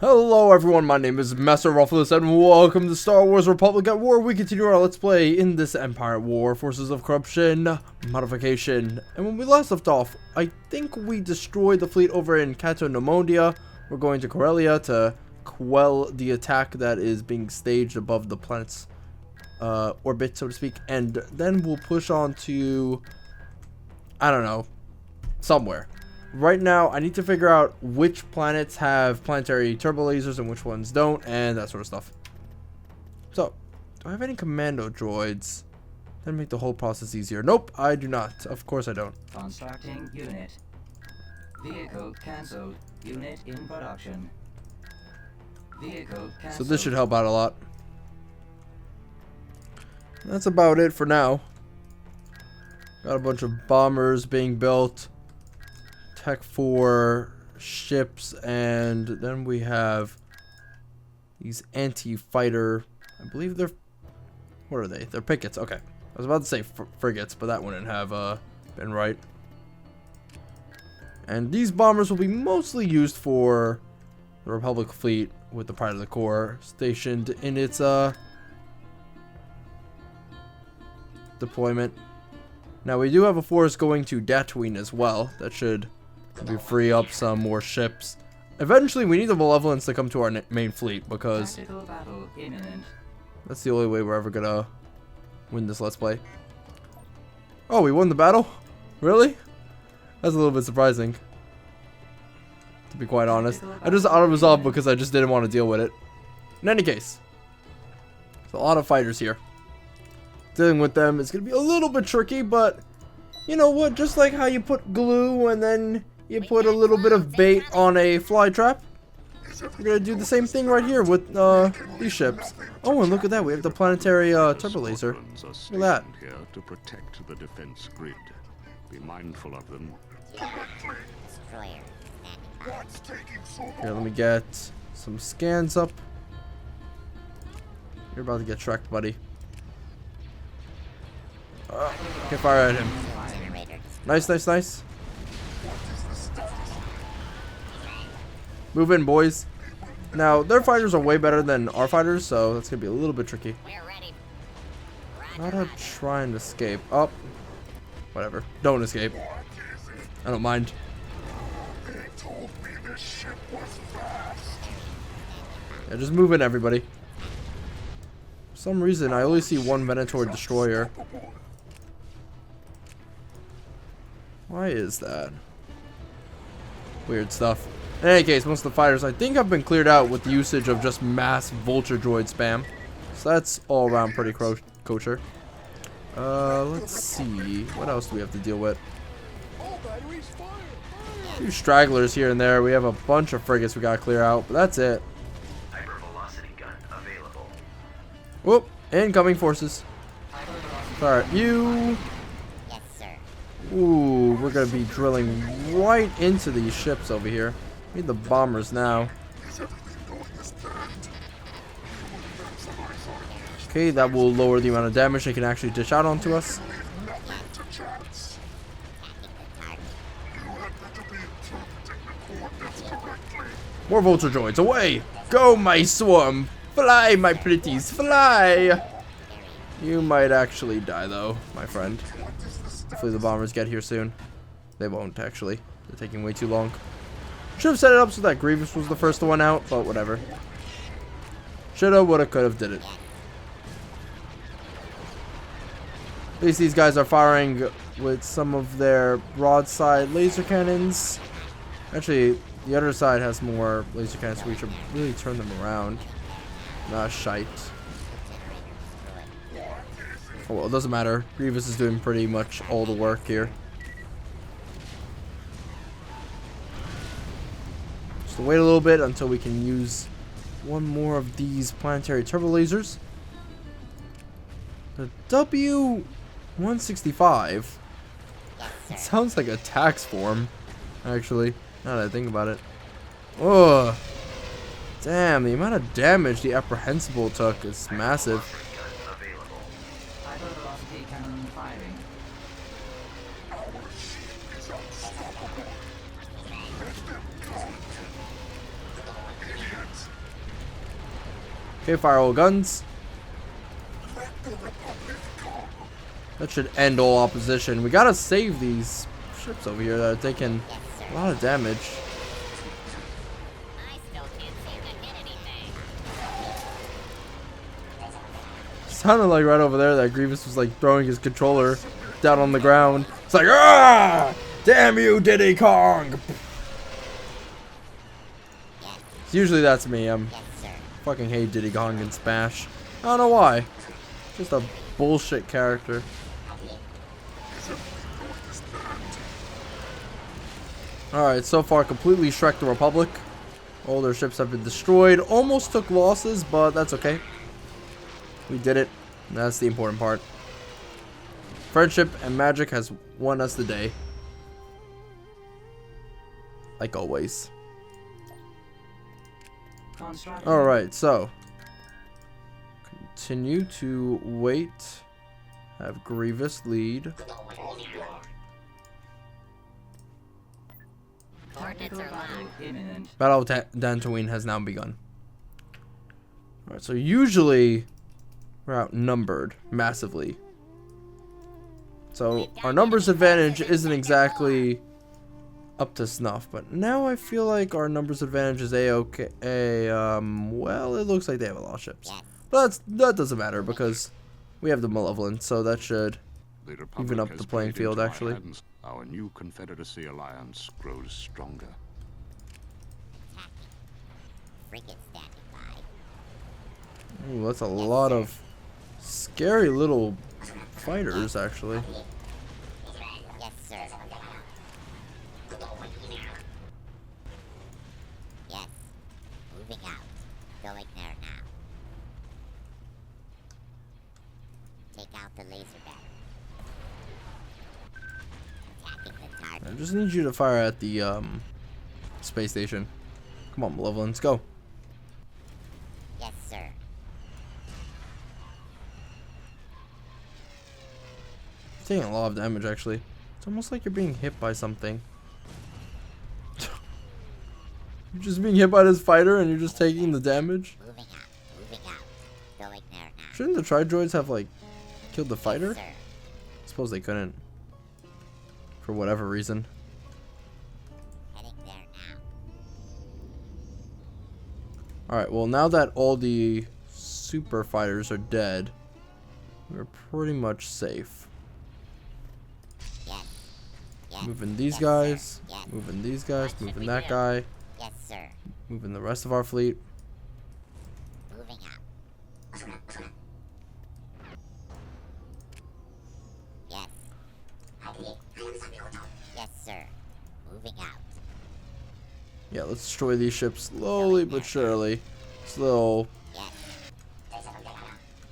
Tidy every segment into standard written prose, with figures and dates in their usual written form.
Hello everyone, my name is Masterofroflness and welcome to Star Wars Republic at War. We continue our Let's Play in this Empire War, Forces of Corruption, Modification. And when we last left off, I think we destroyed the fleet over in Catonomodia. We're going to Corellia to quell the attack that is being staged above the planet's orbit, so to speak. And then we'll push on to, I don't know, somewhere. Right now, I need to figure out which planets have planetary turbo lasers and which ones don't, and that sort of stuff. So, do I have any commando droids? That'd make the whole process easier. Nope, I do not. Of course I don't. Constructing unit. Vehicle cancelled. Unit in production. Vehicle cancelled. So this should help out a lot. That's about it for now. Got a bunch of bombers being built. Tech 4 ships, and then we have these anti-fighter, I believe they're, what are they? They're pickets. Okay, I was about to say frigates, but that wouldn't have been right. And these bombers will be mostly used for the Republic fleet with the Pride of the Corps stationed in its deployment. Now we do have a force going to Dathomir as well. That should maybe free up some more ships. Eventually, we need the Malevolence to come to our main fleet because that's the only way we're ever gonna win this Let's Play. Oh, we won the battle? Really? That's a little bit surprising, to be quite honest. I just auto-resolved because I just didn't want to deal with it. In any case, there's a lot of fighters here. Dealing with them is gonna be a little bit tricky, but you know what? Just like how you put glue and then you put a little bit of bait on a fly trap, we're gonna do the same thing right here with these ships. Oh, and look at that, we have the planetary turbo laser. Look at that. Here to protect the defense grid. Be mindful of them. Here, let me get some scans up. You're about to get tracked, buddy. Okay, fire at him. Nice, nice, nice. Move in, boys. Now, their fighters are way better than our fighters, so that's gonna be a little bit tricky. Gotta try and escape. Oh, whatever. Don't escape. I don't mind. Yeah, just move in, everybody. For some reason, I only see one Venator destroyer. Why is that? Weird stuff. In any case, most of the fighters I think have been cleared out with the usage of just mass vulture droid spam. So that's all around pretty kosher. Let's see. What else do we have to deal with? A few stragglers here and there. We have a bunch of frigates we gotta clear out, but that's it. Hypervelocity gun available. Whoop! Incoming forces. Alright, you. Ooh, we're gonna be drilling right into these ships over here. Need the bombers now. Okay, that will lower the amount of damage they can actually dish out onto us. More vulture droids, away! Go, my swarm! Fly, my pretties, fly! You might actually die, though, my friend. Hopefully the bombers get here soon. They won't, actually. They're taking way too long. Should have set it up so that Grievous was the first one out, but whatever. Shoulda, woulda, coulda, did it. At least these guys are firing with some of their broadside laser cannons. Actually, the other side has more laser cannons, so we should really turn them around. Nah, shite. Oh well, it doesn't matter. Grievous is doing pretty much all the work here. Just wait a little bit until we can use one more of these planetary turbo lasers. The W-165. It sounds like a tax form, actually, now that I think about it. Oh, damn, the amount of damage the Apprehensible took is massive. Hypervelocity cannon firing. Okay, fire all guns. That should end all opposition. We gotta save these ships over here that are taking a lot of damage. I still can't seem to hit anything. Sounded like right over there that Grievous was like throwing his controller down on the ground. It's like, ah! Damn you, Diddy Kong! Usually that's me. Fucking hate Diddy Kong in Smash. I don't know why. Just a bullshit character. Alright, so far completely Shrek the Republic. All their ships have been destroyed. Almost took losses, but that's okay. We did it. That's the important part. Friendship and magic has won us the day. Like always. Alright, so. Continue to wait. Have Grievous lead. Coordinates are locked. Battle Battle of Dathomir has now begun. Alright, so usually we're outnumbered massively. So our numbers advantage isn't exactly up to snuff, but now I feel like our numbers advantage is a-okay. Well, it looks like they have a lot of ships. But that doesn't matter because we have the Malevolent, so that should The Republic even up has the playing played field, into our actually. hands. Our new Confederacy alliance grows stronger. Frigate standing by. Ooh, that's a lot of scary little fighters, actually. Yes, sir. Yes. Moving out. Going there now. Take out the laser battery. Attacking the target. I just need you to fire at the space station. Come on, Malevolent, let's go. Yes, sir. You're taking a lot of damage, actually. It's almost like you're being hit by something. You're just being hit by this fighter and you're just taking the damage? Moving out. Moving out. Going there now. Shouldn't the Tri-Droids have, like, killed the fighter? Yes, sir. I suppose they couldn't. For whatever reason. Heading there now. Alright, well, now that all the super fighters are dead, we're pretty much safe. Yes. Yes. Moving these Yes, guys, sir. Yes. moving these guys, What should moving we that do? guy, Yes, sir. moving the rest of our fleet. Moving out. Yes. Yes, sir. Moving out. Yeah, let's destroy these ships slowly but surely. This little Yes.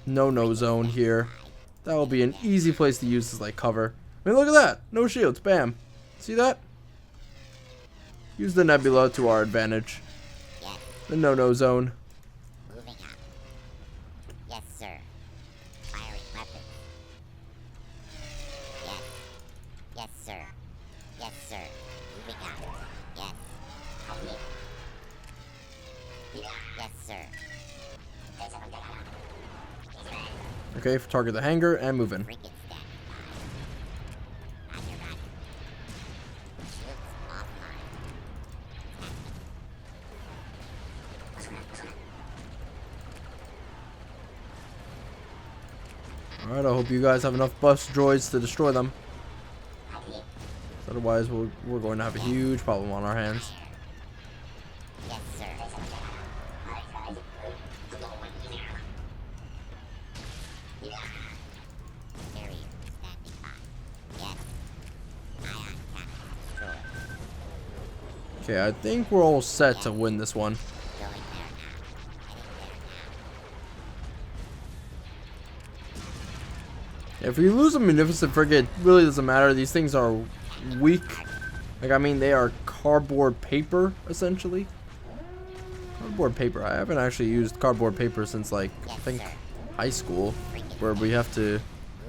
no-no zone here. That will be an easy place to use as like cover. I mean, look at that! No shields, bam. See that? Use the nebula to our advantage. Yes. The no-no zone. Moving out. Yes, sir. Firing weapons. Yes. Yes, sir. Yes, sir. Moving out. Yes. Yes, sir. Okay, target the hangar and move in. Frigate standing by. Roger, roger. Shields offline. Alright, I hope you guys have enough bus droids to destroy them. Otherwise, we're going to have a huge problem on our hands. Yes, sir. Carrier standing by. Yes. Ion cannon destroyed. Okay, I think we're all set to win this one. Going there now. Heading there now. If we lose a Munificent Frigate, it really doesn't matter. These things are weak. Like, I mean, they are cardboard paper, essentially. Cardboard paper. I haven't actually used cardboard paper since, like, I think high school, where we have to... Moving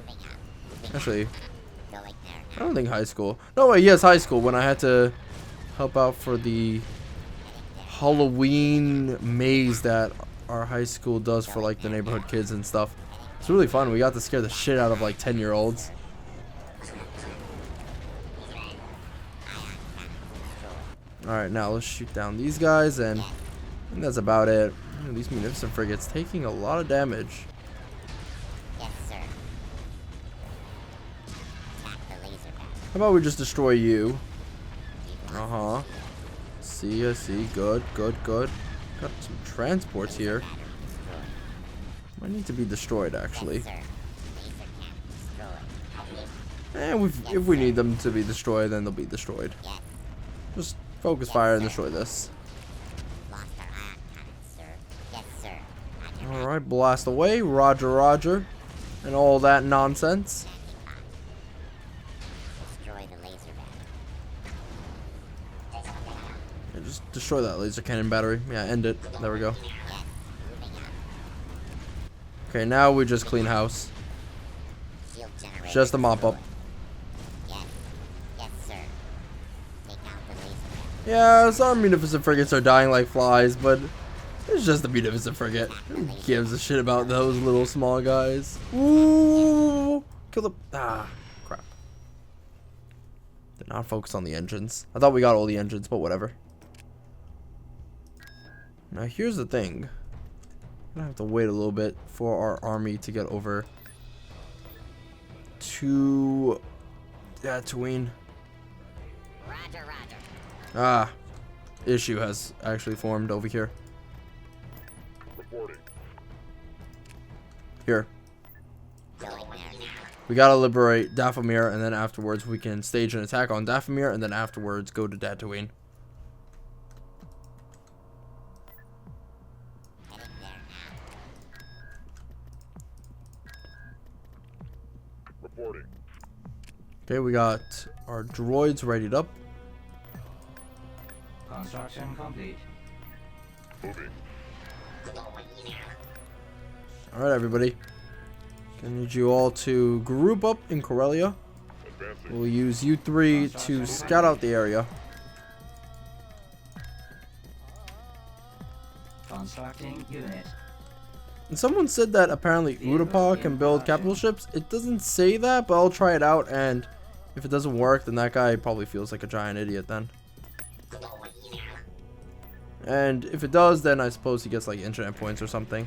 out. Moving Actually, out. Going there I now. don't think high school. No, wait, yes, high school, when I had to help out for the Halloween maze that our high school does for like the neighborhood kids and stuff. It's really fun. We got to scare the shit out of like 10-year-olds. Alright, now let's shoot down these guys, and that's about it. These munificent frigates taking a lot of damage. Yes, sir. Attack the laser battle. How about we just destroy you? Uh-huh. See, I see. Good, good, good. Got some transports here. Might need to be destroyed, actually. Yes, sir. Laser can't destroy. And if we need them to be destroyed, then they'll be destroyed. Yes. Just focus fire and destroy this. Lost our ion cannon, sir. Yes, sir. Roger. Alright, blast away. Roger, roger. And all that nonsense. Destroy the laser battle. Yeah, just destroy that laser cannon battery. Yeah, end it. There we go. Yes. Moving on. Okay, now we just clean house. Shield generator. Just a mop up. Yes. Yes, sir. Take out the laser battle. Yeah, some munificent frigates are dying like flies, but it's just a munificent frigate. Who gives a shit about those little small guys? Ooh! Kill the... Ah, crap. Did not focus on the engines. I thought we got all the engines, but whatever. Now here's the thing. I'm gonna have to wait a little bit for our army to get over to Tatooine. Roger, roger. Ah, issue has actually formed over here. Reporting. Here, Going there now. we gotta liberate Dathomir, and then afterwards we can stage an attack on Dathomir, and then afterwards go to Tatooine. Heading there now. Reporting. Okay, we got our droids readied up. Construction complete. Moving. Alright, everybody. I need you all to group up in Corellia. Advancing. We'll use you three to scout out the area. Constructing unit. And someone said that apparently Utapau can build capital ships. It doesn't say that, but I'll try it out, and if it doesn't work, then that guy probably feels like a giant idiot then. And if it does, then I suppose he gets like internet points or something.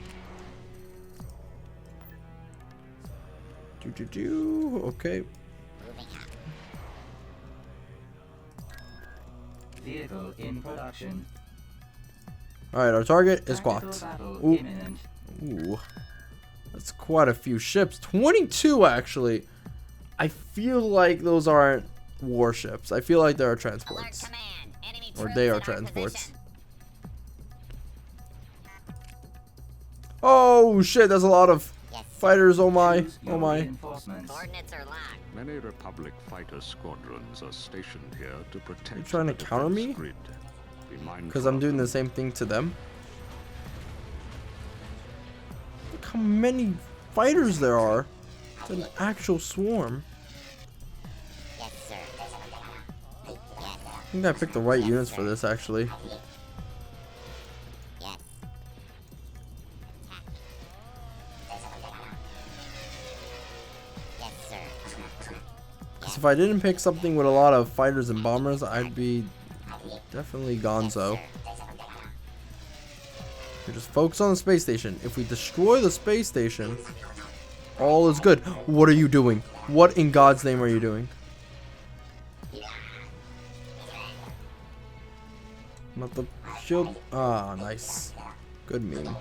Okay. Moving out. Vehicle in production. Alright, our target is Tactical Quat. battle Ooh. imminent. Ooh. That's quite a few ships. 22 actually. I feel like those aren't warships. I feel like they are Alert transports. command. Enemy Or troops they in are our transports. position. Oh shit, there's a lot of Yes. fighters. Oh my. Choose Oh your my. reinforcements. Coordinates are locked. Many Republic fighter squadrons are stationed here to protect. You trying to the counter defense me? Grid. Be mindful Because I'm of doing them. the same thing to them. Look how many fighters there are. It's an actual swarm. Yes, sir. Yes. I think I picked the right units for this actually. Yes. Yes, sir. Because if I didn't pick something with a lot of fighters and bombers, I'd be definitely gonzo. We just focus on the space station. If we destroy the space station, all is good. What are you doing? What in God's name are you doing? Not the shield. Ah, nice. Good meme.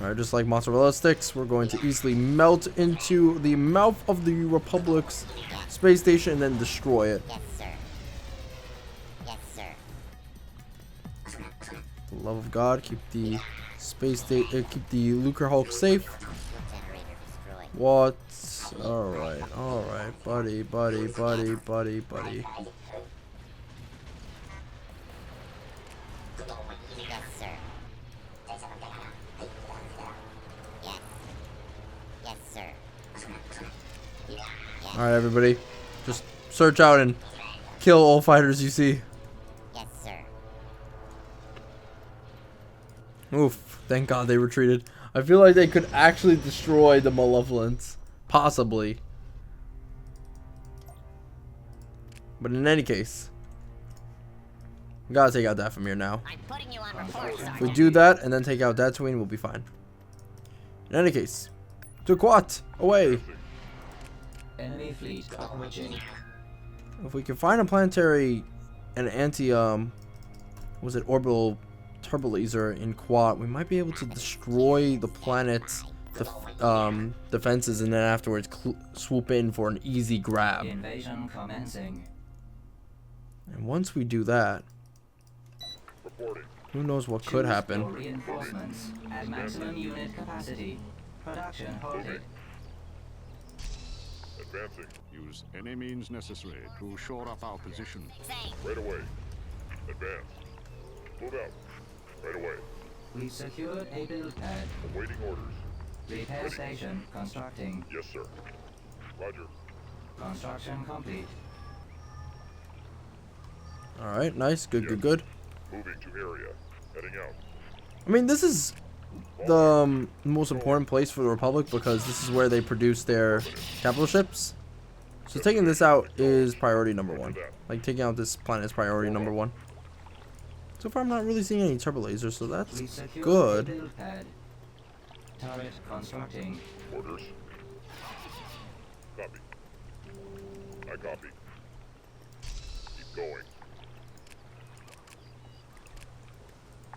Alright, just like mozzarella sticks, we're going to easily melt into the mouth of the Republic's space station and then destroy it. Yes, sir. Yes, sir. For the love of God, keep the space station, keep the Lucre Hulk safe. Shield generator destroyed. What? Alright, buddy. Yes, sir. Yes. Yes, sir. Yes. Alright, everybody. Just search out and kill all fighters you see. Yes, sir. Oof. Thank God they retreated. I feel like they could actually destroy the Malevolence. Possibly. But in any case, we gotta take out Dathomir now. I'm putting you on report, If we Sergeant. do that and then take out Tatooine, we'll be fine. In any case, to Quat, away. Enemy fleet approaching. If we can find a planetary and was it orbital turbolaser in Quat, we might be able to destroy the planet's defenses and then afterwards swoop in for an easy grab. Invasion commencing. And once we do that, who knows what could Choose for happen. Reinforcements at maximum unit capacity. Production halted. Advancing. Use any means necessary to shore up our position. Same. Right away. Advance. Move out. Right away. We've secured a build pad. Awaiting orders. Repair station constructing. Yes, sir. Roger. Construction complete. Alright, nice. Good, good, good. Moving to area. Heading out. I mean, this is the most important place for the Republic because this is where they produce their capital ships. So taking this out is priority number one. Like, taking out this planet is priority number one. So far, I'm not really seeing any turbo lasers, so that's We've secured a good. build pad. Turret constructing. Orders. Copy. I copy. Keep going.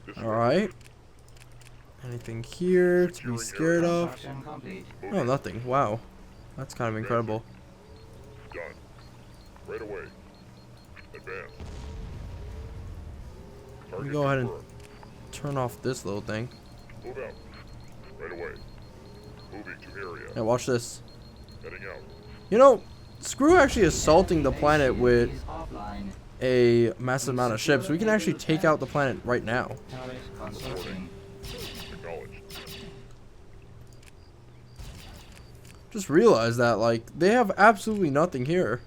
This way. Alright. Anything here to be scared of? Construction complete. Oh, nothing. Wow. That's kind of incredible. Done. Right away. Advance. Let me Target go ahead and confirmed. turn off this little thing. Move out. Right away. Moving to area. Yeah, watch this. Heading out. You know, screw actually assaulting the planet with Is offline. a massive amount of ships. We can actually take out the planet right now. Turret constructing. Acknowledged. Just realize that, like, they have absolutely nothing here.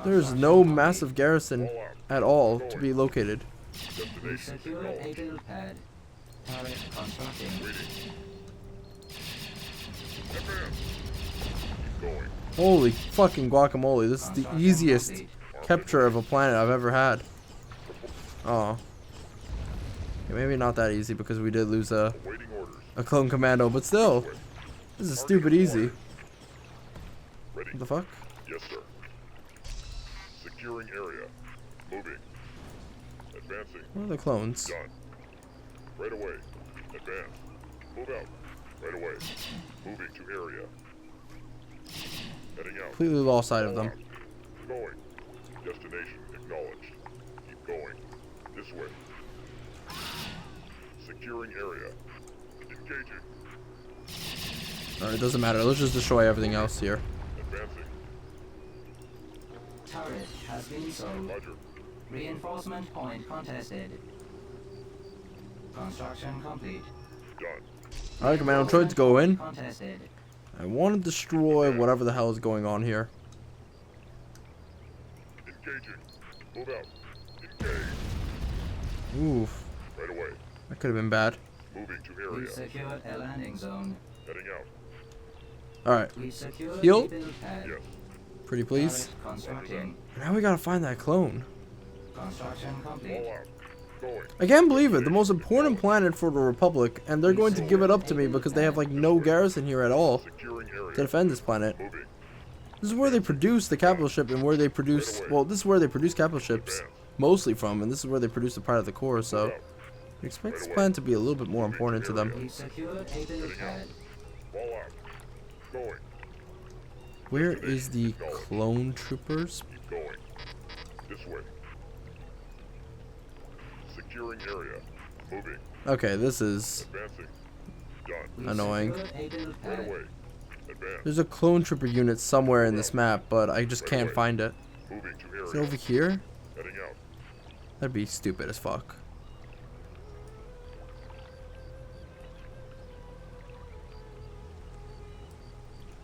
There's no massive garrison All out. at all to be located. We've Destination secured a acknowledged. build pad. Turret constructing. Waiting. Advance. Keep going. Holy fucking guacamole, this is the Construction easiest complete. capture of a planet I've ever had. Oh. Okay, maybe not that easy because we did lose a Awaiting orders. clone commando, but still. This is stupid easy. Ready. What the fuck? Yes, sir. Securing area. Moving. Advancing. Where are the clones? Done. Right away. Advance. Move out. Right away. Moving to area. Heading out. Completely lost sight of All them. out. Going. Destination acknowledged. Keep going. This way. Securing area. Engaging. Alright, it doesn't matter. Let's just destroy everything else here. Advancing. Turret has been sold. Roger. Reinforcement point contested. Construction complete. Done. Alright, commando droids, go in. Contested. I want to destroy whatever the hell is going on here. Engaging. Move out. Engage. Oof. Right away. That could have been bad. Moving to We've area. secured a landing zone. Heading out. Alright, We've secured Heal. a build pad. Yes. pretty please. Turret constructing. Now we gotta find that clone. Construction complete. All out. Going. I can't believe it. The most important planet for the Republic, and they're going to give it up to me because they have like no garrison here at all Securing area. to defend this planet. Moving. This is where they produce the capital ship and where they produce, well, this is where they produce capital ships mostly from, and this is where they produce the part of the core, so I expect this planet to be a little bit more important to them. We've secured a build pad. All out. Going. Where is the clone troopers? Keep going. This way. Securing area. Moving. Okay, this is Advancing. Done. We've Annoying. secured a build Right pad. away. Advance. There's a clone trooper unit somewhere in this map, but I just can't find it. Moving to Is it area. over here? Heading out. That'd be stupid as fuck.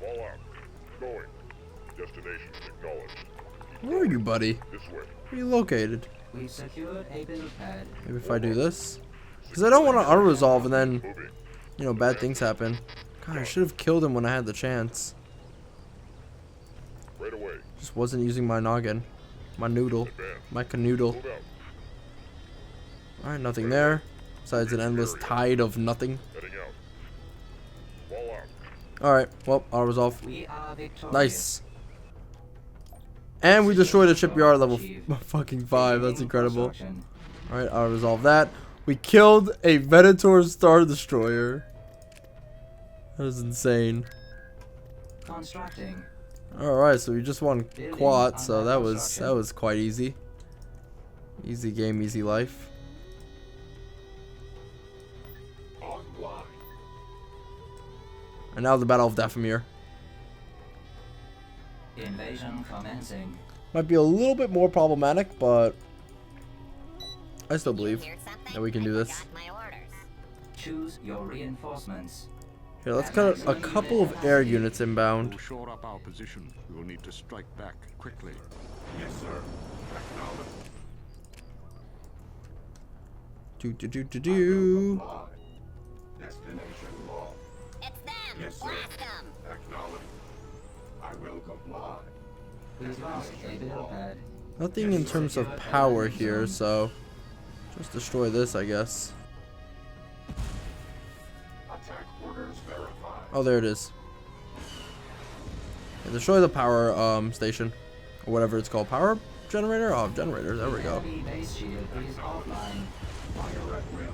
All All out. Going. Destination acknowledged. Where are you, buddy? This way. Where are you located? We've secured a build pad. Maybe if I do this? Because I don't want to auto-resolve and then, Moving. you know, bad things happen. God, I should have killed him when I had the chance. Right away. Just wasn't using my noggin. My noodle. Advance. My canoodle. Move out. Alright, nothing there. Besides an endless tide of nothing. Heading out. Wall out. Alright, well, auto-resolve. We are victorious. Nice. And we destroyed a shipyard level fucking 5. That's incredible. Construction. Alright, I'll resolve that. We killed a Venator Star Destroyer. That is insane. Constructing. Alright, so we just won Building quad, so under that construction. was quite easy. Easy game, easy life. Online. And now the Battle of Dathomir. Invasion commencing. Might be a little bit more problematic, but I still believe Hear something? that we can do I this. forgot my orders. Choose your reinforcements. Here, let's cut a couple of air units inbound. To shore up our position, we will need to strike back quickly. Yes, sir. Acknowledged. Do. Destination law. It's them! Yes, sir. Blast them! Acknowledged. I will comply. We've lost a build pad. Nothing in terms of power here, so just destroy this, I guess. Attack orders verified. Oh, there it is. Yeah, destroy the power station, or whatever it's called. Power generator? Oh, generator. There we go. Heavy base shield is offline. Fire at will.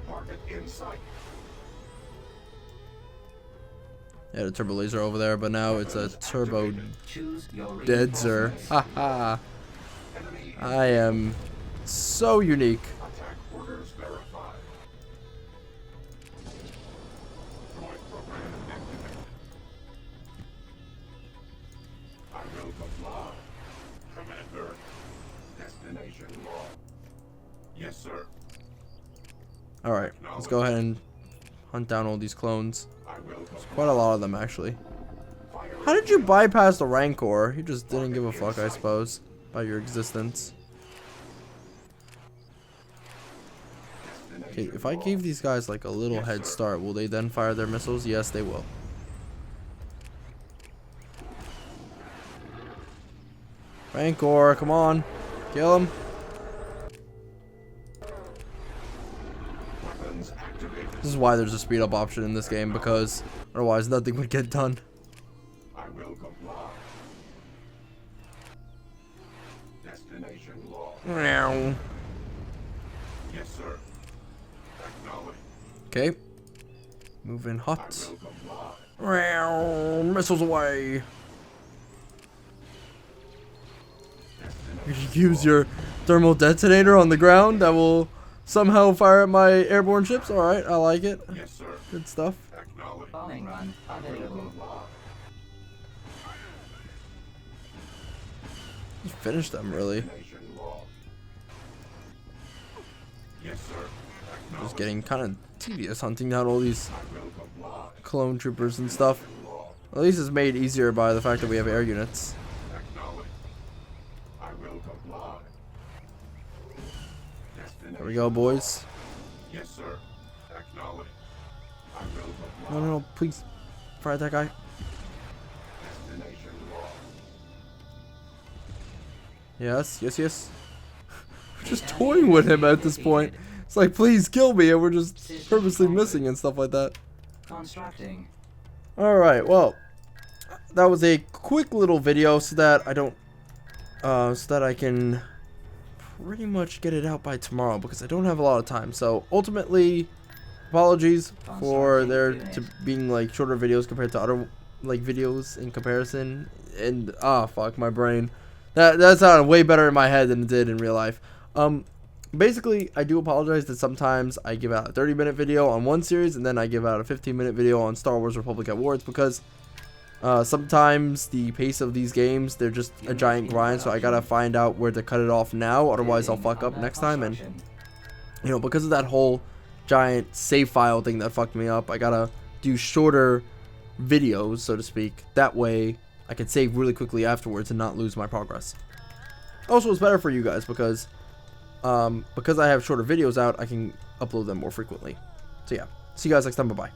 Target in sight. Yeah, the turbo laser over there, but now it's a turbo Choose your deadzer. reinforcements. Haha. Enemy I am so unique. attack orders verified. Droid program activated. I will comply. Commander. Destination law. Yes, sir. Alright, let's go ahead and hunt down all these clones. I will comply. Quite a lot of them, actually. Fire How did you bypass the Rancor? You just didn't give a fuck, I suppose, about your existence. Okay, if I gave these guys like a little head start, will they then fire their missiles? Yes, they will. Rancor, come on. Kill him. weapons activated. This is why there's a speed up option in this game, because otherwise nothing would get done. I will comply. Destination law. Meow. Yes, sir. Acknowledge. Okay. Moving I hot. will comply. Meow. Missiles away. You should use your thermal detonator on the ground that will somehow fire at my airborne ships. Alright, I like it. Yes, sir. Good stuff. Acknowledge. Bombing run available. Just finish them, really. Destination law. Yes, sir. Just Acknowledge. getting kind of tedious hunting down all these I will comply. clone troopers and stuff. Law. At least it's made easier by the fact that we have air units. Acknowledge. I will comply. Destination. There we go, boys. Yes, sir. Acknowledge. I will comply. No, no, no, please. Fire that guy. Destination law. Yes, yes, yes. We're just toying with him at this point. It's like, please kill me, and we're just purposely missing and stuff like that. Constructing. Alright, well, that was a quick little video so that I don't, so that I can pretty much get it out by tomorrow because I don't have a lot of time. So, ultimately, apologies for there to being like shorter videos compared to other like videos in comparison. And, fuck, my brain. That sounded way better in my head than it did in real life. Basically, I do apologize that sometimes I give out a 30-minute video on one series and then I give out a 15-minute video on Star Wars Republic at War. It's because sometimes the pace of these games, they're just a giant grind, so I gotta find out where to cut it off now, otherwise I'll fuck up next time. And, you know, because of that whole giant save file thing that fucked me up, I gotta do shorter videos, so to speak. That way, I can save really quickly afterwards and not lose my progress. Also, it's better for you guys because I have shorter videos out, I can upload them more frequently. So yeah, see you guys next time. Bye bye.